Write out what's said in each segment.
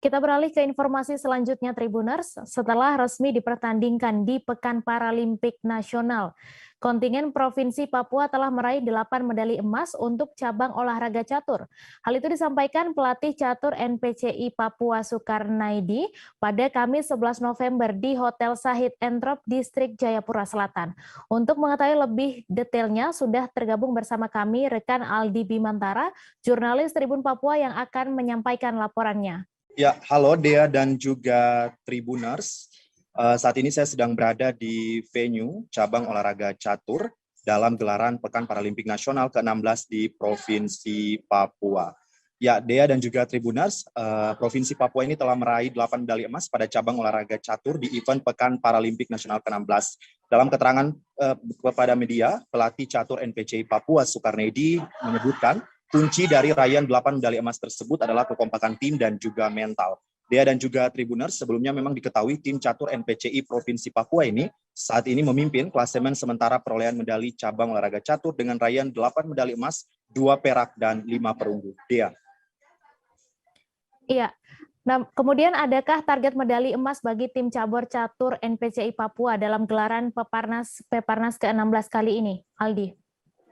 Kita beralih ke informasi selanjutnya Tribuners. Setelah resmi dipertandingkan di Pekan Paralimpik Nasional, kontingen Provinsi Papua telah meraih 8 medali emas untuk cabang olahraga catur. Hal itu disampaikan pelatih catur NPCI Papua Sukarnaidi pada Kamis 11 November di Hotel Sahid Entrop, Distrik Jayapura Selatan. Untuk mengetahui lebih detailnya, sudah tergabung bersama kami rekan Aldi Bimantara, jurnalis Tribun Papua yang akan menyampaikan laporannya. Ya, halo Dea dan juga Tribuners. Saat ini saya sedang berada di venue cabang olahraga catur dalam gelaran Pekan Paralimpik Nasional ke-16 di Provinsi Papua. Ya, Dea dan juga Tribuners, Provinsi Papua ini telah meraih 8 medali emas pada cabang olahraga catur di event Pekan Paralimpik Nasional ke-16. Dalam keterangan kepada media, pelatih catur NPCI Papua Sukarnaidi menyebutkan kunci dari raihan 8 medali emas tersebut adalah kekompakan tim dan juga mental. Dea dan juga Tribuners, sebelumnya memang diketahui tim catur NPCI Provinsi Papua ini saat ini memimpin klasemen sementara perolehan medali cabang olahraga catur dengan raihan 8 medali emas, 2 perak, dan 5 perunggu. Dea. Iya. Nah, kemudian adakah target medali emas bagi tim cabur catur NPCI Papua dalam gelaran Peparnas ke-16 kali ini, Aldi?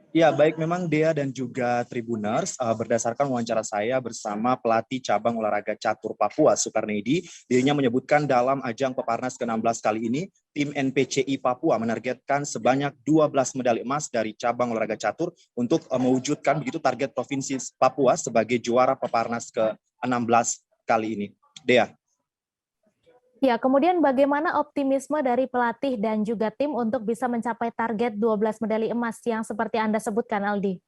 Ya, baik, memang Dea dan juga Tribuners, berdasarkan wawancara saya bersama pelatih cabang olahraga catur Papua Sukarnaidi, dirinya menyebutkan dalam ajang Peparnas ke-16 kali ini, tim NPCI Papua menargetkan sebanyak 12 medali emas dari cabang olahraga catur untuk mewujudkan begitu target Provinsi Papua sebagai juara Peparnas ke-16 kali ini. Dea. Ya, kemudian bagaimana optimisme dari pelatih dan juga tim untuk bisa mencapai target 12 medali emas yang seperti Anda sebutkan, Aldi?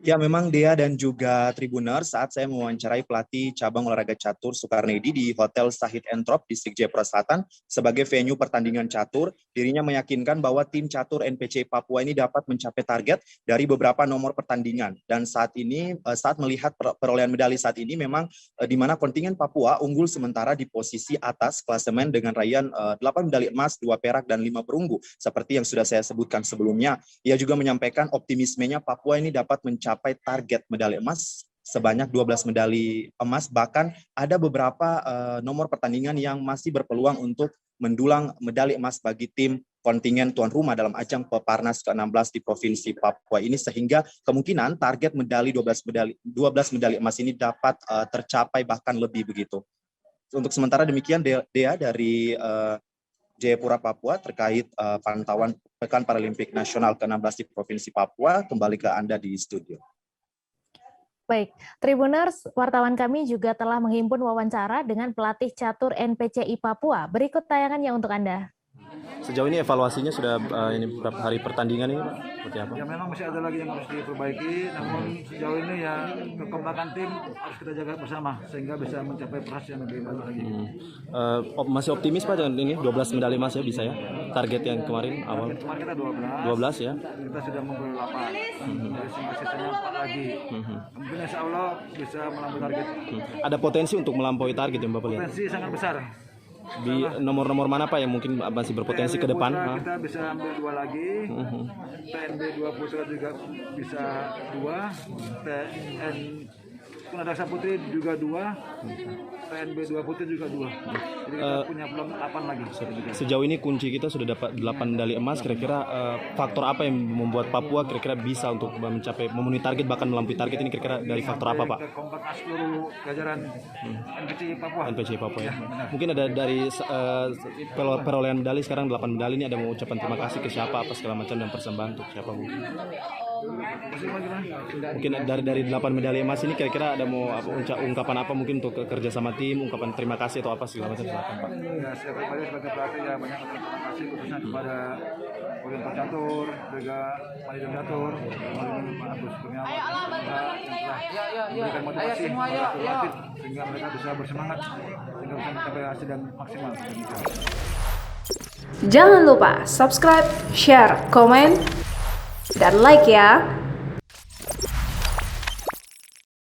Ya, memang Dea dan juga Tribuners, saat saya mewawancarai pelatih cabang olahraga catur Sukarnaidi di Hotel Sahid Entrop, Distrik Jayapura Selatan, sebagai venue pertandingan catur, dirinya meyakinkan bahwa tim catur NPCI Papua ini dapat mencapai target dari beberapa nomor pertandingan. Dan saat ini, saat melihat perolehan medali saat ini, memang di mana kontingen Papua unggul sementara di posisi atas klasemen dengan raihan 8 medali emas, 2 perak, dan 5 perunggu. Seperti yang sudah saya sebutkan sebelumnya, ia juga menyampaikan optimismenya Papua ini dapat mencapai target medali emas sebanyak 12 medali emas, bahkan ada beberapa nomor pertandingan yang masih berpeluang untuk mendulang medali emas bagi tim kontingen tuan rumah dalam ajang Peparnas ke-16 di Provinsi Papua ini, sehingga kemungkinan target medali 12 medali emas ini dapat tercapai bahkan lebih begitu. Untuk sementara demikian Dea dari Jayapura Papua terkait pantauan Pekan Paralimpik Nasional ke-16 di Provinsi Papua. Kembali ke Anda di studio. Baik, Tribuners, wartawan kami juga telah menghimpun wawancara dengan pelatih catur NPCI Papua. Berikut tayangannya untuk Anda. Sejauh ini evaluasinya sudah ini berapa hari pertandingan ini, Pak? Seperti apa? Ya, memang masih ada lagi yang harus diperbaiki, namun sejauh ini ya kekompakan tim harus kita jaga bersama sehingga bisa mencapai prestasi yang lebih baik lagi. Masih optimis Pak dengan ini 12 medali emas ya bisa ya? Target yang kemarin awal. Kemarin kita 12 ya. Kita sudah mengumpul 8. Jadi sisanya 4 lagi. Mungkin insya Allah bisa melampaui target. Ada potensi untuk melampaui target yang Bapak lihat? Potensi sangat besar. Di nomor-nomor mana Pak yang mungkin masih berpotensi ke depan? Kita bisa ambil 2 lagi. TNB 2 putra juga bisa 2. TN Kunadaksa Putri juga 2. TNB 2 Putri juga 2. Jadi kita punya belum 8 lagi. Sejauh ini kunci kita sudah dapat 8 medali emas. Kira-kira faktor apa yang membuat Papua kira-kira bisa untuk mencapai memenuhi target bahkan melampaui target ini, kira-kira dari faktor apa Pak? Kekompakan seluruh jajaran NPCI Papua. NPCI Papua ya. Mungkin ada dari perolehan medali sekarang 8 medali ini, ada mau ucapan terima kasih ke siapa apa segala macam dan persembahan untuk siapa Bu? Mungkin dari 8 medali emas ini kira-kira ada mau ungkapan apa mungkin untuk kerja sama tim, ungkapan terima kasih atau apa segala macam silakan Pak. Ya, saya pribadi sebagai pelatih ya banyak terima kasih khususnya kepada Oriental Catur, juga Manajemen Catur, Pak Agus Kurniawan yang telah memberikan motivasi kepada pelatih sehingga mereka bisa bersemangat sehingga bisa mencapai hasil dan maksimal. Jangan lupa subscribe, share, komen, dan like ya.